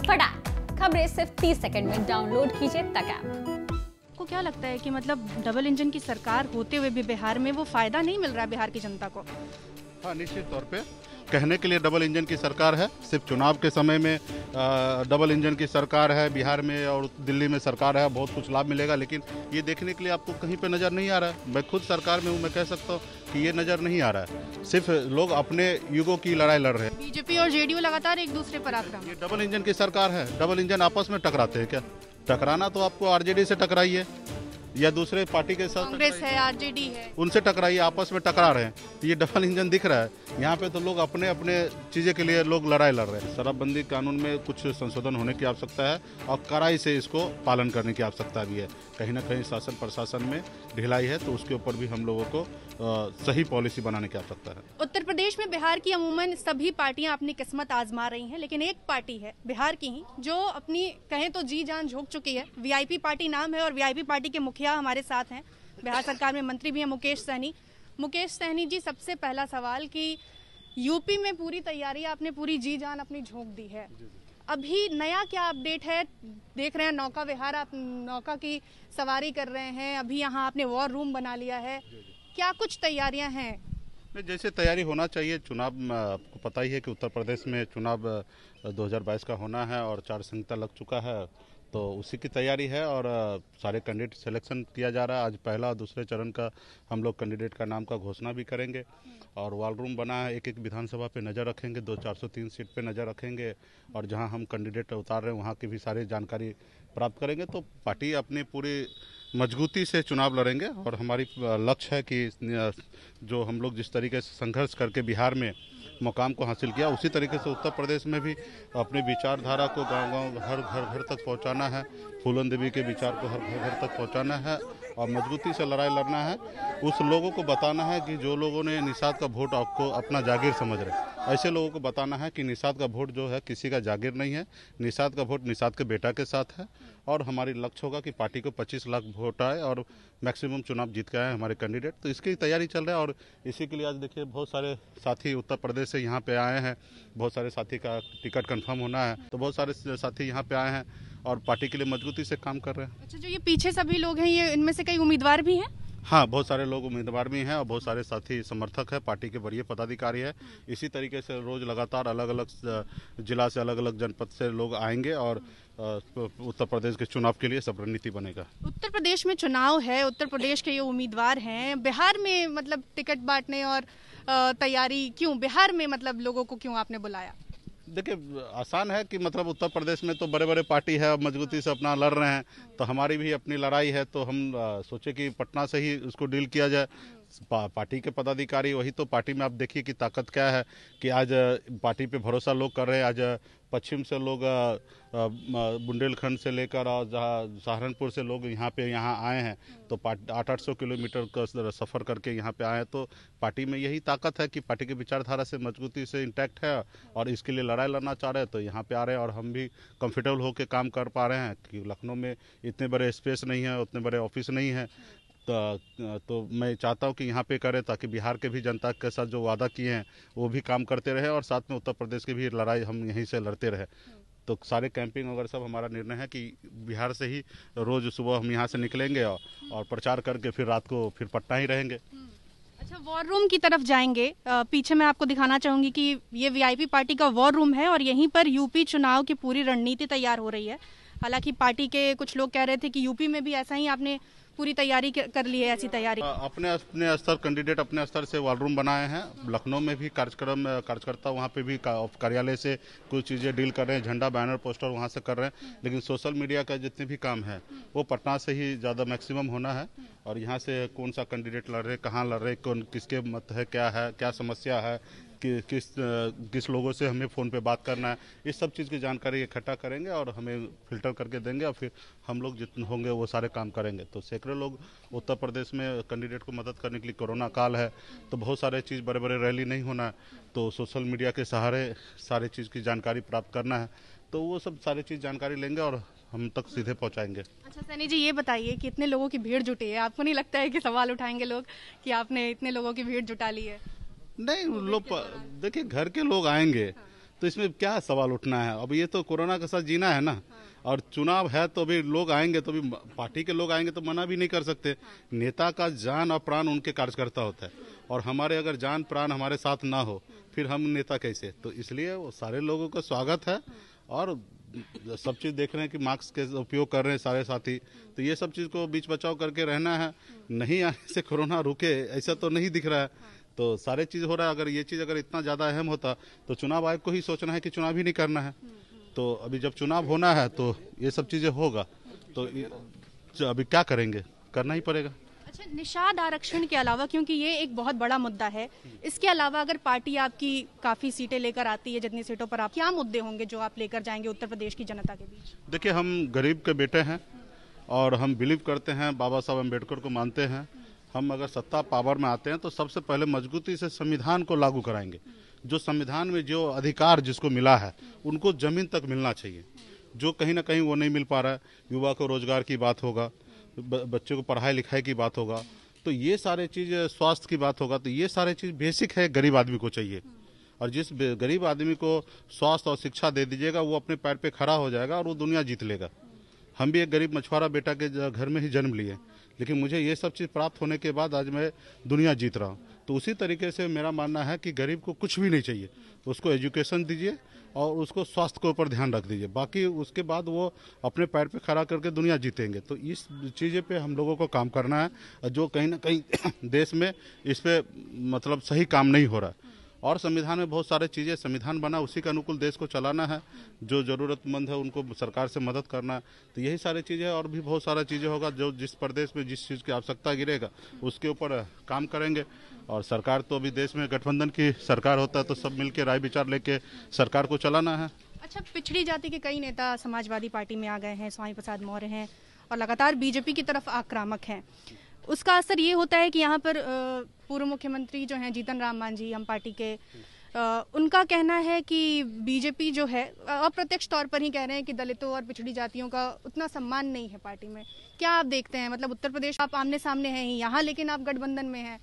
फटाक खबरें सिर्फ 30 सेकंड में डाउनलोड कीजिए तक ऐप। आपको क्या लगता है कि मतलब डबल इंजन की सरकार होते हुए भी बिहार में वो फायदा नहीं मिल रहा है बिहार की जनता को? हाँ, निश्चित तौर पे कहने के लिए डबल इंजन की सरकार है। सिर्फ चुनाव के समय में डबल इंजन की सरकार है बिहार में और दिल्ली में सरकार है, बहुत कुछ लाभ मिलेगा, लेकिन ये देखने के लिए आपको कहीं पे नज़र नहीं आ रहा है। मैं खुद सरकार में हूँ, मैं कह सकता हूँ कि ये नज़र नहीं आ रहा है। सिर्फ लोग अपने युगों की लड़ाई लड़ रहे हैं। बीजेपी और जेडीयू लगातार एक दूसरे पर आक्रामक। ये डबल इंजन की सरकार है। डबल इंजन आपस में टकराते हैं क्या? टकराना तो आपको आरजेडी से टकराइए या दूसरे पार्टी के साथ, कांग्रेस है, आरजेडी है, उनसे टकराइए, आपस में टकरा रहे हैं। ये डबल इंजन दिख रहा है। यहाँ पे तो लोग अपने अपने चीज़ें के लिए लोग लड़ाई लड़ रहे हैं। शराबबंदी कानून में कुछ संशोधन होने की आवश्यकता है और कड़ाई से इसको पालन करने की आवश्यकता भी है। कहीं ना कहीं शासन प्रशासन में ढिलाई है, तो उसके ऊपर भी हम लोगों को सही पॉलिसी बनाने की आवश्यकता है। उत्तर प्रदेश में बिहार की अमूमन सभी पार्टियां अपनी किस्मत आजमा रही हैं, लेकिन एक पार्टी है बिहार की ही जो अपनी कहें तो जी जान झोंक चुकी है। वीआईपी पार्टी नाम है और वीआईपी पार्टी के मुखिया हमारे साथ हैं, बिहार सरकार में मंत्री भी हैं मुकेश सहनी। मुकेश सहनी जी, सबसे पहला सवाल कि यूपी में पूरी तैयारी, आपने पूरी जी जान अपनी झोंक दी है, अभी नया क्या अपडेट है? देख रहे हैं नौका विहार, आप नौका की सवारी कर रहे हैं, अभी यहाँ आपने वॉर रूम बना लिया है, क्या कुछ तैयारियां हैं? जैसे तैयारी होना चाहिए। चुनाव आपको पता ही है कि उत्तर प्रदेश में चुनाव 2022 का होना है और आचार संहिता लग चुका है, तो उसी की तैयारी है और सारे कैंडिडेट सिलेक्शन किया जा रहा है। आज पहला और दूसरे चरण का हम लोग कैंडिडेट का नाम का घोषणा भी करेंगे और वॉल रूम बना है। एक एक विधानसभा पे नज़र रखेंगे, 403 सीट पे नज़र रखेंगे और जहां हम कैंडिडेट उतार रहे हैं वहां की भी सारी जानकारी प्राप्त करेंगे। तो पार्टी अपनी पूरी मजबूती से चुनाव लड़ेंगे और हमारी लक्ष्य है कि जो हम लोग जिस तरीके से संघर्ष करके बिहार में मुकाम को हासिल किया, उसी तरीके से उत्तर प्रदेश में भी अपनी विचारधारा को गांव-गांव, घर तक पहुंचाना है। फूलन देवी के विचार को हर घर तक पहुंचाना है और मजबूती से लड़ाई लड़ना है। उस लोगों को बताना है कि जो लोगों ने निषाद का वोट आपको अपना जागीर समझ रहे, ऐसे लोगों को बताना है कि निषाद का वोट जो है किसी का जागीर नहीं है। निषाद का वोट निषाद के बेटा के साथ है और हमारी लक्ष्य होगा कि पार्टी को 25 लाख वोट आए और मैक्सिमम चुनाव जीत के आए हमारे कैंडिडेट। तो इसकी तैयारी चल रहा है और इसी के लिए आज देखिए बहुत सारे साथी उत्तर प्रदेश से यहाँ पे आए हैं। बहुत सारे साथी का टिकट कंफर्म होना है, तो बहुत सारे साथी यहाँ पे आए हैं और पार्टी के लिए मजबूती से काम कर रहे हैं। अच्छा, जो ये पीछे सभी लोग हैं, ये इनमें से कई उम्मीदवार भी हैं? हाँ, बहुत सारे लोग उम्मीदवार भी हैं और बहुत सारे साथी समर्थक हैं, पार्टी के वरीय पदाधिकारी है। इसी तरीके से रोज लगातार अलग अलग जिला से, अलग अलग जनपद से लोग आएंगे और उत्तर प्रदेश के चुनाव के लिए सब रणनीति बनेगा। उत्तर प्रदेश में चुनाव है, उत्तर प्रदेश के ये उम्मीदवार हैं, बिहार में मतलब टिकट बांटने और तैयारी क्यों बिहार में, मतलब लोगों को क्यों आपने बुलाया? देखिए, आसान है कि मतलब उत्तर प्रदेश में तो बड़े बड़े पार्टी है, मजबूती से अपना लड़ रहे हैं, तो हमारी भी अपनी लड़ाई है, तो हम सोचे कि पटना से ही उसको डील किया जाए। पार्टी के पदाधिकारी वही, तो पार्टी में आप देखिए कि ताकत क्या है कि आज पार्टी पे भरोसा लोग कर रहे हैं। आज पश्चिम से लोग बुंदेलखंड से लेकर और सहारनपुर से लोग यहाँ आए हैं, तो 800 किलोमीटर का सफ़र करके यहाँ पे आए हैं। तो पार्टी में यही ताकत है कि पार्टी की विचारधारा से मजबूती से इंटैक्ट है और इसके लिए लड़ाई लड़ना चाह रहे हैं, तो यहाँ पे आ रहे हैं और हम भी कंफर्टेबल होकर काम कर पा रहे हैं कि लखनऊ में इतने बड़े स्पेस नहीं है, उतने बड़े ऑफिस नहीं है। तो मैं चाहता हूं कि यहाँ पे करें ताकि बिहार के भी जनता के साथ जो वादा किए हैं वो भी काम करते रहे और साथ में उत्तर प्रदेश की भी लड़ाई हम यहीं से लड़ते रहे। तो सारे कैंपिंग वगैरह सब हमारा निर्णय है कि बिहार से ही रोज सुबह हम यहाँ से निकलेंगे और प्रचार करके फिर रात को फिर पटना ही रहेंगे। अच्छा, वॉर रूम की तरफ जाएंगे। पीछे मैं आपको दिखाना चाहूंगी कि ये वीआईपी पार्टी का वॉर रूम है और यहीं पर यूपी चुनाव की पूरी रणनीति तैयार हो रही है। हालांकि पार्टी के कुछ लोग कह रहे थे कि यूपी में भी ऐसा ही आपने पूरी तैयारी कर ली है, ऐसी तैयारी? अपने स्तर कैंडिडेट अपने स्तर से वॉर रूम बनाए हैं। लखनऊ में भी कार्यकर्ता वहाँ पे भी कार्यालय से कुछ चीज़ें डील कर रहे हैं, झंडा बैनर पोस्टर वहाँ से कर रहे हैं, लेकिन सोशल मीडिया का जितने भी काम है वो पटना से ही ज़्यादा मैक्सिमम होना है। और यहाँ से कौन सा कैंडिडेट लड़ रहे, कहाँ लड़ रहे, कौन किसके मत है, क्या समस्या है, कि किस लोगों से हमें फ़ोन पे बात करना है, इस सब चीज़ की जानकारी इकट्ठा करेंगे और हमें फिल्टर करके देंगे और फिर हम लोग जितने होंगे वो सारे काम करेंगे। तो सैकड़ों लोग उत्तर प्रदेश में कैंडिडेट को मदद करने के लिए, कोरोना काल है तो बहुत सारे चीज़, बड़े बड़े रैली नहीं होना है, तो सोशल मीडिया के सहारे सारी चीज़ की जानकारी प्राप्त करना है, तो वो सब सारी चीज़ जानकारी लेंगे और हम तक सीधे पहुंचाएंगे। अच्छा सहनी जी, ये बताइए कि इतने लोगों की भीड़ जुटी है, आपको नहीं लगता है कि सवाल उठाएंगे लोग कि आपने इतने लोगों की भीड़ जुटा ली है? नहीं, लोग देखिए घर के लोग आएंगे तो इसमें क्या सवाल उठना है? अब ये तो कोरोना के साथ जीना है ना। और चुनाव है तो अभी लोग आएंगे, तो अभी पार्टी के लोग आएंगे तो मना भी नहीं कर सकते। नेता का जान और प्राण उनके कार्यकर्ता होता है, और हमारे अगर जान प्राण हमारे साथ ना हो फिर हम नेता कैसे? तो इसलिए वो सारे लोगों का स्वागत है, और सब चीज़ देख रहे हैं कि मास्क के उपयोग कर रहे हैं सारे साथी। तो ये सब चीज़ को बीच बचाव करके रहना है, नहीं आने से कोरोना रुके ऐसा तो नहीं दिख रहा है। तो सारे चीज़ हो रहा है। अगर ये चीज़ अगर इतना ज़्यादा अहम होता तो चुनाव आयोग को ही सोचना है कि चुनाव ही नहीं करना है। तो अभी जब चुनाव होना है तो ये सब चीज़ें होगा, तो अभी क्या करेंगे? करना ही पड़ेगा। अच्छा, निषाद आरक्षण के अलावा, क्योंकि ये एक बहुत बड़ा मुद्दा है, इसके अलावा अगर पार्टी आपकी काफी सीटें लेकर आती है, जितनी सीटों पर आप, क्या मुद्दे होंगे जो आप लेकर जाएंगे उत्तर प्रदेश की जनता के बीच? देखिए, हम गरीब के बेटे हैं और हम बिलीव करते हैं, बाबा साहब अम्बेडकर को मानते हैं। हम अगर सत्ता पावर में आते हैं तो सबसे पहले मजबूती से संविधान को लागू कराएंगे। जो संविधान में जो अधिकार जिसको मिला है उनको जमीन तक मिलना चाहिए, जो कहीं ना कहीं वो नहीं मिल पा रहा है। युवा को रोजगार की बात होगा, बच्चों को पढ़ाई लिखाई की बात होगा, तो ये सारे चीज़, स्वास्थ्य की बात होगा, तो ये सारे चीज़ बेसिक है, गरीब आदमी को चाहिए। और जिस गरीब आदमी को स्वास्थ्य और शिक्षा दे दीजिएगा वो अपने पैर पे खड़ा हो जाएगा और वो दुनिया जीत लेगा। हम भी एक गरीब मछुआरा बेटा के घर में ही जन्म लिए, लेकिन मुझे ये सब चीज़ प्राप्त होने के बाद आज मैं दुनिया जीत रहा हूँ। तो उसी तरीके से मेरा मानना है कि गरीब को कुछ भी नहीं चाहिए, उसको एजुकेशन दीजिए और उसको स्वास्थ्य के ऊपर ध्यान रख दीजिए, बाकी उसके बाद वो अपने पैर पे खड़ा करके दुनिया जीतेंगे। तो इस चीज़ पे हम लोगों को काम करना है, जो कहीं ना कहीं देश में इस पे मतलब सही काम नहीं हो रहा है। और संविधान में बहुत सारे चीज़ें, संविधान बना उसी के अनुकूल देश को चलाना है, जो ज़रूरतमंद है उनको सरकार से मदद करना है। तो यही सारी चीज़ें, और भी बहुत सारा चीज़ें होगा जो जिस प्रदेश में जिस चीज़ की आवश्यकता गिरेगा उसके ऊपर काम करेंगे। और सरकार तो अभी देश में गठबंधन की सरकार होता है, तो सब मिलकर राय विचार लेके सरकार को चलाना है। अच्छा, पिछड़ी जाति के कई नेता समाजवादी पार्टी में आ गए हैं, स्वामी प्रसाद मौर्य हैं, और लगातार बीजेपी की तरफ आक्रामक हैं। उसका असर ये होता है कि यहाँ पर पूर्व मुख्यमंत्री जो हैं जीतन राम मांझी, हम पार्टी के, उनका कहना है कि बीजेपी जो है, अप्रत्यक्ष तौर पर ही कह रहे हैं कि दलितों और पिछड़ी जातियों का उतना सम्मान नहीं है पार्टी में। क्या आप देखते हैं? मतलब उत्तर प्रदेश आप आमने सामने हैं ही यहाँ, लेकिन आप गठबंधन में हैं।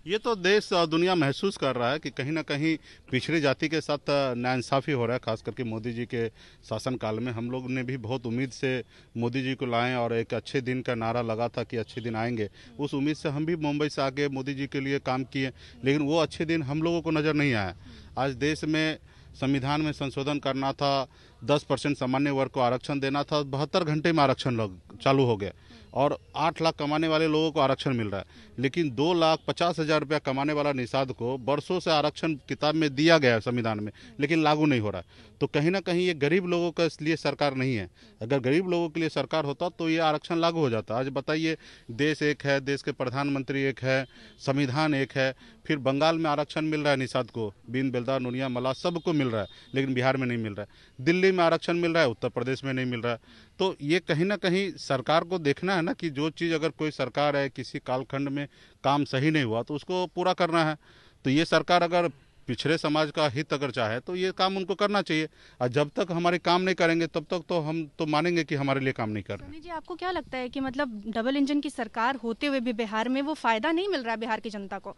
ये तो देश और दुनिया महसूस कर रहा है कि कहीं ना कहीं पिछड़ी जाति के साथ नाइंसाफ़ी हो रहा है। खास करके मोदी जी के शासनकाल में हम लोग ने भी बहुत उम्मीद से मोदी जी को लाएं, और एक अच्छे दिन का नारा लगा था कि अच्छे दिन आएंगे। उस उम्मीद से हम भी मुंबई से आके मोदी जी के लिए काम किए, लेकिन वो अच्छे दिन हम लोगों को नज़र नहीं आया। आज देश में संविधान में संशोधन करना था, 10% सामान्य वर्ग को आरक्षण देना था, 72 घंटे में आरक्षण चालू हो गया, और 8 लाख कमाने वाले लोगों को आरक्षण मिल रहा है। लेकिन 2,50,000 रुपया कमाने वाला निषाद को वर्षों से आरक्षण किताब में दिया गया है संविधान में, लेकिन लागू नहीं हो रहा है। तो कहीं ना कहीं ये गरीब लोगों के लिए सरकार नहीं है। अगर गरीब लोगों के लिए सरकार होता तो ये आरक्षण लागू हो जाता। आज बताइए, देश एक है, देश के प्रधानमंत्री एक है, संविधान एक है, फिर बंगाल में आरक्षण मिल रहा है निषाद को, बीन बेलदार नुनिया मला सबको मिल रहा है, लेकिन बिहार में नहीं मिल रहा है। दिल्ली में आरक्षण मिल रहा है, उत्तर प्रदेश में नहीं मिल रहा है। तो ये कहीं ना कहीं सरकार को देखना है ना कि जो चीज़, अगर कोई सरकार है, किसी कालखंड में काम सही नहीं हुआ तो उसको पूरा करना है। तो ये सरकार अगर पिछड़े समाज का हित अगर चाहे तो ये काम उनको करना चाहिए, और जब तक हमारे काम नहीं करेंगे तब तक तो हम तो मानेंगे कि हमारे लिए काम नहीं कर रहे। जी, आपको क्या लगता है कि मतलब डबल इंजन की सरकार होते हुए भी बिहार में वो फायदा नहीं मिल रहा है बिहार की जनता को?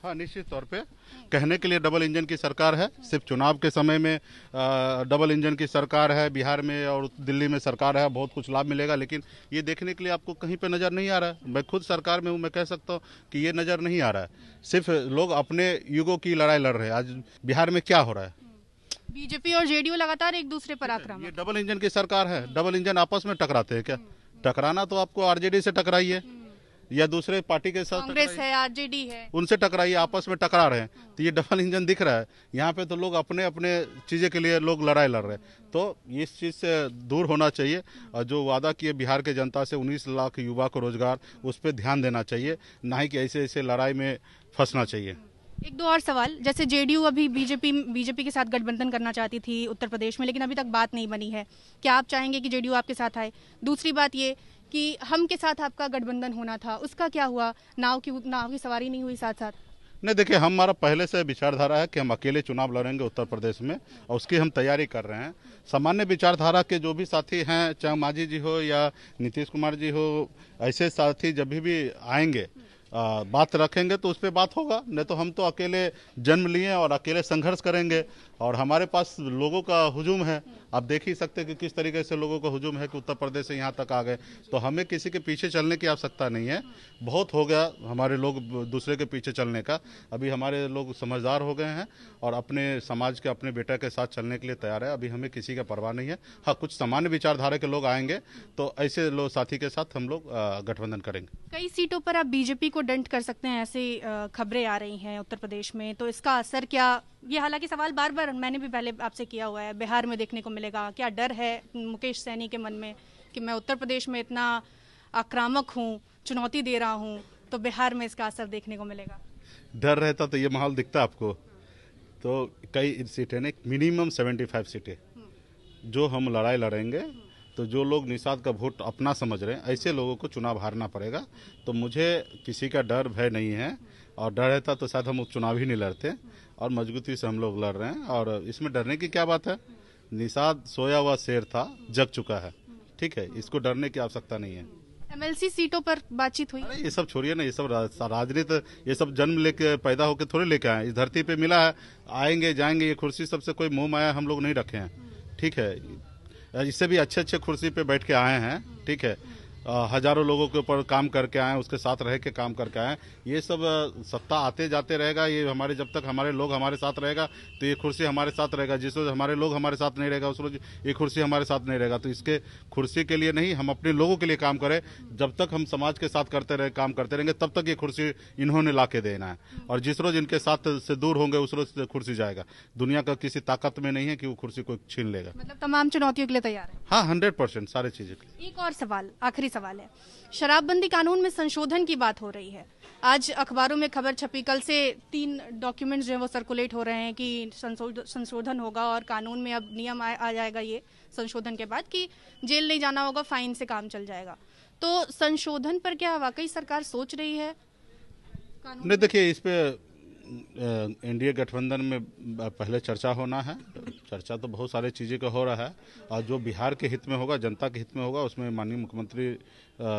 हाँ, निश्चित तौर पे कहने के लिए डबल इंजन की सरकार है, सिर्फ चुनाव के समय में डबल इंजन की सरकार है बिहार में, और दिल्ली में सरकार है, बहुत कुछ लाभ मिलेगा, लेकिन ये देखने के लिए आपको कहीं पे नज़र नहीं आ रहा है। मैं खुद सरकार में हूँ, मैं कह सकता हूँ कि ये नज़र नहीं आ रहा है। सिर्फ लोग अपने युगों की लड़ाई लड़ रहे हैं। आज बिहार में क्या हो रहा है? बीजेपी और जेडीयू लगातार एक दूसरे पर आक्रामक। ये डबल इंजन की सरकार है। डबल इंजन आपस में टकराते हैं क्या? टकराना तो आपको आरजेडी से टकराइए या दूसरे पार्टी के साथ, कांग्रेस है, आरजेडी है, उनसे टकराइए, आपस में टकरा रहे हैं। तो ये डबल इंजन दिख रहा है यहाँ पे। तो लोग अपने अपने चीज़ें के लिए लोग लड़ाई लड़ रहे हैं। तो इस चीज़ से दूर होना चाहिए, और जो वादा किए बिहार के जनता से 19 लाख युवा को रोजगार, उस पर ध्यान देना चाहिए, ना ही कि ऐसे ऐसे लड़ाई में फंसना चाहिए। एक दो और सवाल, जैसे जेडीयू अभी बीजेपी के साथ गठबंधन करना चाहती थी उत्तर प्रदेश में, लेकिन अभी तक बात नहीं बनी है। क्या आप चाहेंगे कि जेडीयू आपके साथ आए? दूसरी बात ये कि हम के साथ आपका गठबंधन होना था, उसका क्या हुआ? नाव की सवारी नहीं हुई साथ साथ? नहीं, देखिए, हमारा पहले से विचारधारा है कि हम अकेले चुनाव लड़ेंगे उत्तर प्रदेश में, और उसकी हम तैयारी कर रहे हैं। सामान्य विचारधारा के जो भी साथी हैं, चाहे मांझी जी हो या नीतीश कुमार जी हो, ऐसे साथी जब भी आएंगे बात रखेंगे तो उस पर बात होगा, नहीं तो हम तो अकेले जन्म लिए और अकेले संघर्ष करेंगे। और हमारे पास लोगों का हुजूम है, आप देख ही सकते हैं कि किस तरीके से लोगों का हुजूम है कि उत्तर प्रदेश से यहाँ तक आ गए। तो हमें किसी के पीछे चलने की आवश्यकता नहीं है, बहुत हो गया हमारे लोग दूसरे के पीछे चलने का। अभी हमारे लोग समझदार हो गए हैं और अपने समाज के अपने बेटा के साथ चलने के लिए तैयार है। अभी हमें किसी का परवाह नहीं है। हाँ, कुछ सामान्य विचारधारा के लोग आएंगे तो ऐसे लोग साथी के साथ हम लोग गठबंधन करेंगे। कई सीटों पर आप बीजेपी को डंट कर सकते हैं, ऐसी खबरें आ रही हैं उत्तर प्रदेश में, तो इसका असर क्या? ये हालांकि सवाल बार बार मैंने भी पहले आपसे किया हुआ है, बिहार में देखने को मिलेगा। क्या डर है मुकेश सैनी के मन में कि मैं उत्तर प्रदेश में इतना आक्रामक हूँ, चुनौती दे रहा हूँ, तो बिहार में इसका असर देखने को मिलेगा? डर रहता तो ये माहौल दिखता आपको। तो कई सीटें ने मिनिमम 75 सीटें जो हम लड़ाई लड़ेंगे, तो जो लोग निषाद का वोट अपना समझ रहे हैं ऐसे लोगों को चुनाव हारना पड़ेगा। तो मुझे किसी का डर भय नहीं है, और डर रहता तो शायद हम चुनाव ही नहीं लड़ते, और मजबूती से हम लोग लड़ रहे हैं। और इसमें डरने की क्या बात है? निषाद सोया हुआ शेर था, जग चुका है, ठीक है, इसको डरने की आवश्यकता नहीं है। एमएलसी सीटों पर बातचीत हुई? अरे ये सब छोड़िए ना, ये सब राजनीति, ये सब जन्म लेके पैदा होके थोड़े लेके आए, इस धरती पे मिला है, आएंगे जाएंगे। ये कुर्सी सबसे कोई मोह माया हम लोग नहीं रखे हैं, ठीक है। इससे भी अच्छे अच्छे कुर्सी पे बैठ के आए हैं, ठीक है। हजारों लोगों के ऊपर काम करके आए, उसके साथ रह के काम करके आए। ये सब सत्ता आते जाते रहेगा, ये हमारे जब तक हमारे लोग हमारे साथ रहेगा तो ये कुर्सी हमारे साथ रहेगा। जिस रोज हमारे लोग हमारे साथ नहीं रहेगा उस रोज ये कुर्सी हमारे साथ नहीं रहेगा। तो इसके कुर्सी के लिए नहीं, हम अपने लोगों के लिए काम करें। जब तक हम समाज के साथ करते रहे, काम करते रहेंगे, तब तक ये कुर्सी इन्होंने ला के देना है। और जिस रोज इनके साथ से दूर होंगे उस रोज कुर्सी जाएगा। दुनिया का किसी ताकत में नहीं है कि वो कुर्सी को छीन लेगा। मतलब तमाम चुनौतियों के लिए तैयार है? हाँ, 100% सारी चीजें। एक और सवाल, आखिरी सवाल है, शराबबंदी कानून में संशोधन की बात हो रही है। आज अखबारों में खबर छपी, कल से 3 डॉक्यूमेंट्स जो है वो सर्कुलेट हो रहे हैं कि संशोधन होगा और कानून में अब नियम आ जाएगा ये संशोधन के बाद कि जेल नहीं जाना होगा, फाइन से काम चल जाएगा। तो संशोधन पर क्या वाकई सरकार सोच रही है? नहीं, देखिए, इस पे एनडीए गठबंधन में पहले चर्चा होना है। चर्चा तो बहुत सारी चीज़ें का हो रहा है, और जो बिहार के हित में होगा, जनता के हित में होगा, उसमें माननीय मुख्यमंत्री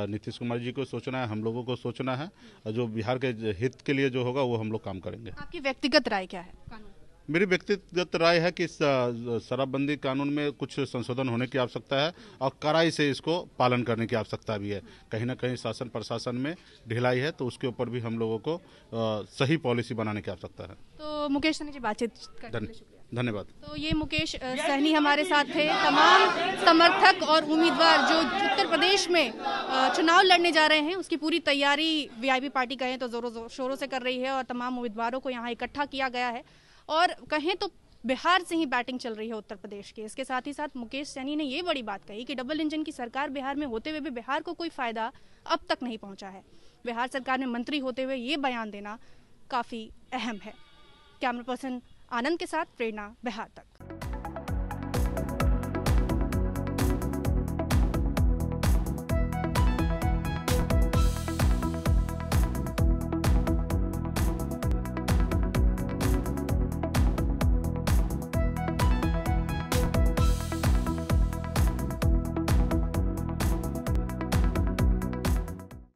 नीतीश कुमार जी को सोचना है, हम लोगों को सोचना है। और जो बिहार के हित के लिए जो होगा वो हम लोग काम करेंगे। आपकी व्यक्तिगत राय क्या है? कानून? मेरी व्यक्तिगत राय है कि शराबबंदी कानून में कुछ संशोधन होने की आवश्यकता है, और कड़ाई से इसको पालन करने की आवश्यकता भी है। कहीं ना कहीं शासन प्रशासन में ढिलाई है, तो उसके ऊपर भी हम लोगों को सही पॉलिसी बनाने की आवश्यकता है। तो मुकेश सैनी जी, बातचीत करने के लिए शुक्रिया। धन्यवाद। तो ये मुकेश सहनी हमारे साथ थे। तमाम समर्थक और उम्मीदवार जो उत्तर प्रदेश में चुनाव लड़ने जा रहे हैं, उसकी पूरी तैयारी वीआईपी पार्टी कहें तो जोरों शोरों से कर रही है, और तमाम उम्मीदवारों को यहाँ इकट्ठा किया गया है। और कहें तो बिहार से ही बैटिंग चल रही है उत्तर प्रदेश की। इसके साथ ही साथ मुकेश सैनी ने ये बड़ी बात कही कि डबल इंजन की सरकार बिहार में होते हुए भी बिहार को कोई फायदा अब तक नहीं पहुंचा है। बिहार सरकार में मंत्री होते हुए ये बयान देना काफी अहम है। कैमरा पर्सन आनंद के साथ प्रेरणा, बिहार तक।